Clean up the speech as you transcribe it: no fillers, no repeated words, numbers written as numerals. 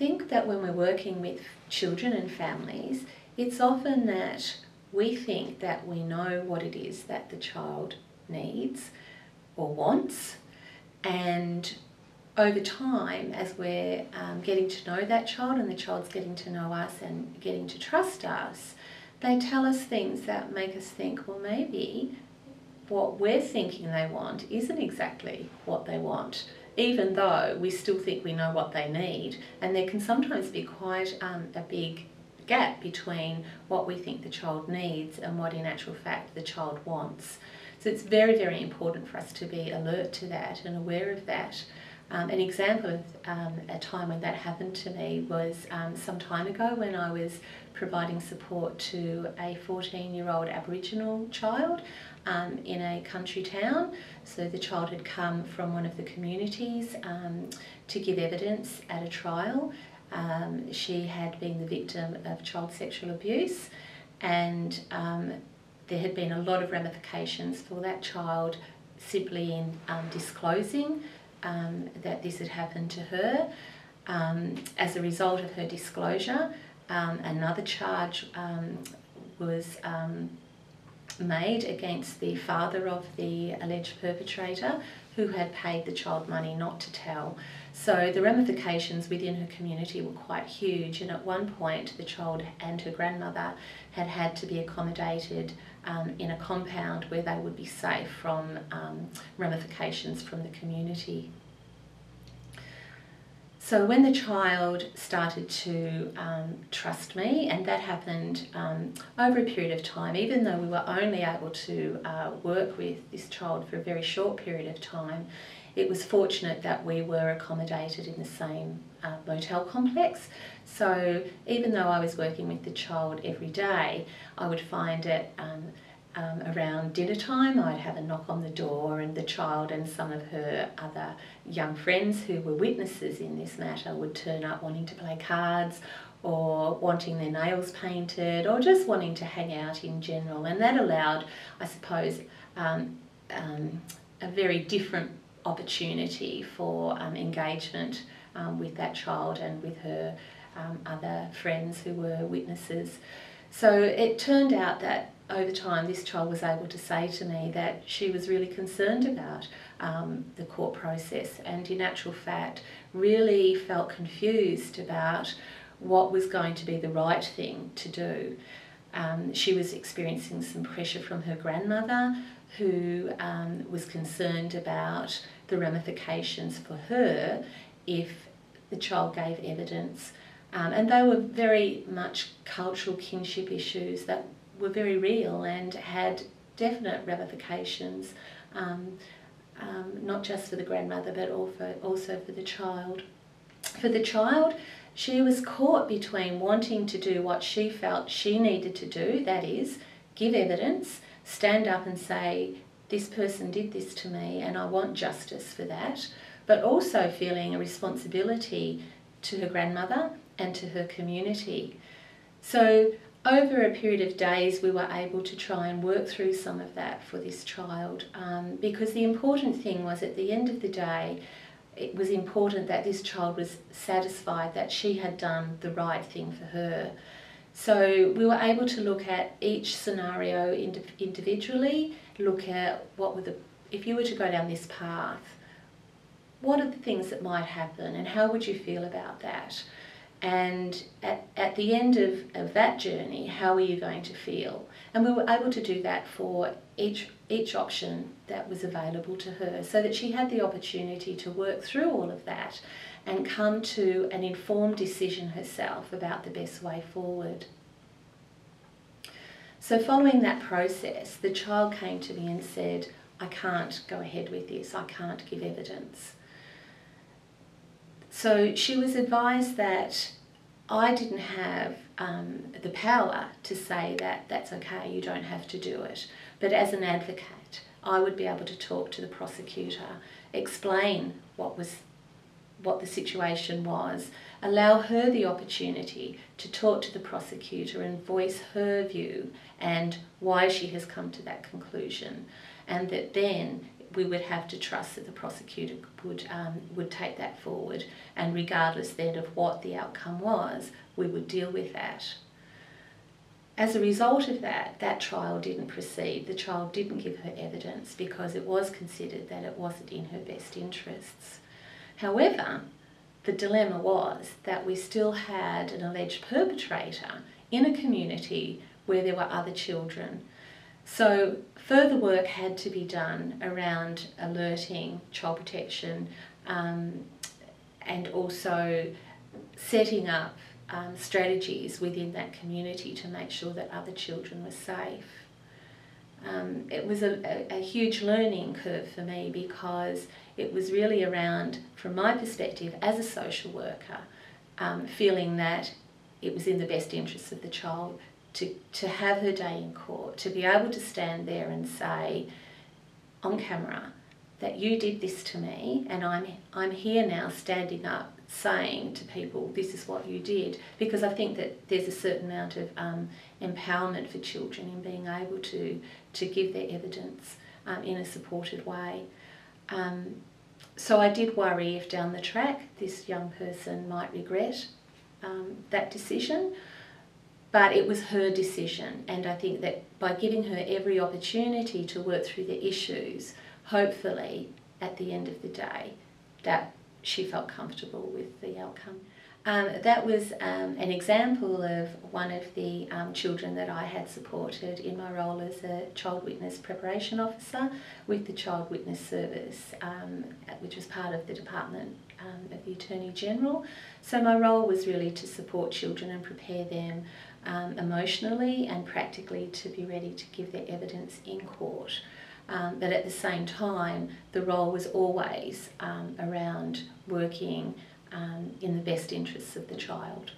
think that when we're working with children and families, it's often that we think that we know what it is that the child needs or wants, and over time, as we're getting to know that child and the child's getting to know us and getting to trust us, they tell us things that make us think, well, maybe what we're thinking they want isn't exactly what they want, even though we still think we know what they need. And there can sometimes be quite a big gap between what we think the child needs and what in actual fact the child wants. So it's very, very important for us to be alert to that and aware of that. An example of a time when that happened to me was some time ago when I was providing support to a 14-year-old Aboriginal child in a country town. So the child had come from one of the communities to give evidence at a trial. She had been the victim of child sexual abuse, and there had been a lot of ramifications for that child simply in disclosing that this had happened to her. As a result of her disclosure, another charge was made against the father of the alleged perpetrator, who had paid the child money not to tell. So the ramifications within her community were quite huge, and at one point the child and her grandmother had had to be accommodated in a compound where they would be safe from ramifications from the community. So when the child started to trust me, and that happened over a period of time, even though we were only able to work with this child for a very short period of time, it was fortunate that we were accommodated in the same motel complex. So even though I was working with the child every day, I would find it around dinner time, I'd have a knock on the door, and the child and some of her other young friends who were witnesses in this matter would turn up wanting to play cards or wanting their nails painted or just wanting to hang out in general. And that allowed, I suppose, a very different opportunity for engagement with that child and with her other friends who were witnesses. So it turned out that over time this child was able to say to me that she was really concerned about the court process, and in actual fact really felt confused about what was going to be the right thing to do. She was experiencing some pressure from her grandmother, who was concerned about the ramifications for her if the child gave evidence. And they were very much cultural kinship issues that were very real and had definite ramifications, not just for the grandmother but also for the child. For the child, she was caught between wanting to do what she felt she needed to do, that is, give evidence, stand up and say, this person did this to me and I want justice for that, but also feeling a responsibility to her grandmother and to her community. So over a period of days we were able to try and work through some of that for this child, because the important thing was, at the end of the day, it was important that this child was satisfied that she had done the right thing for her. So we were able to look at each scenario individually, look at what were if you were to go down this path, what are the things that might happen and how would you feel about that? And at the end of that journey, how are you going to feel? And we were able to do that for each option that was available to her, so that she had the opportunity to work through all of that and come to an informed decision herself about the best way forward. So following that process, the child came to me and said, I can't go ahead with this, I can't give evidence. So she was advised that I didn't have the power to say that that's okay, you don't have to do it. But as an advocate, I would be able to talk to the prosecutor, explain what the situation was, allow her the opportunity to talk to the prosecutor and voice her view and why she has come to that conclusion. And that then we would have to trust that the prosecutor would take that forward, and regardless then of what the outcome was, we would deal with that. As a result of that, that trial didn't proceed. The child didn't give her evidence because it was considered that it wasn't in her best interests. However, the dilemma was that we still had an alleged perpetrator in a community where there were other children. So further work had to be done around alerting Child Protection and also setting up strategies within that community to make sure that other children were safe. It was a huge learning curve for me because it was really around, from my perspective as a social worker, feeling that it was in the best interests of the child to have her day in court, to be able to stand there and say on camera that you did this to me, and I'm here now standing up saying to people this is what you did, because I think that there's a certain amount of empowerment for children in being able to give their evidence in a supported way. So I did worry if down the track this young person might regret that decision, but it was her decision, and I think that by giving her every opportunity to work through the issues, hopefully at the end of the day that she felt comfortable with the outcome. That was an example of one of the children that I had supported in my role as a Child Witness Preparation Officer with the Child Witness Service, which was part of the Department of the Attorney General. So my role was really to support children and prepare them emotionally and practically to be ready to give their evidence in court. But at the same time, the role was always around working in the best interests of the child.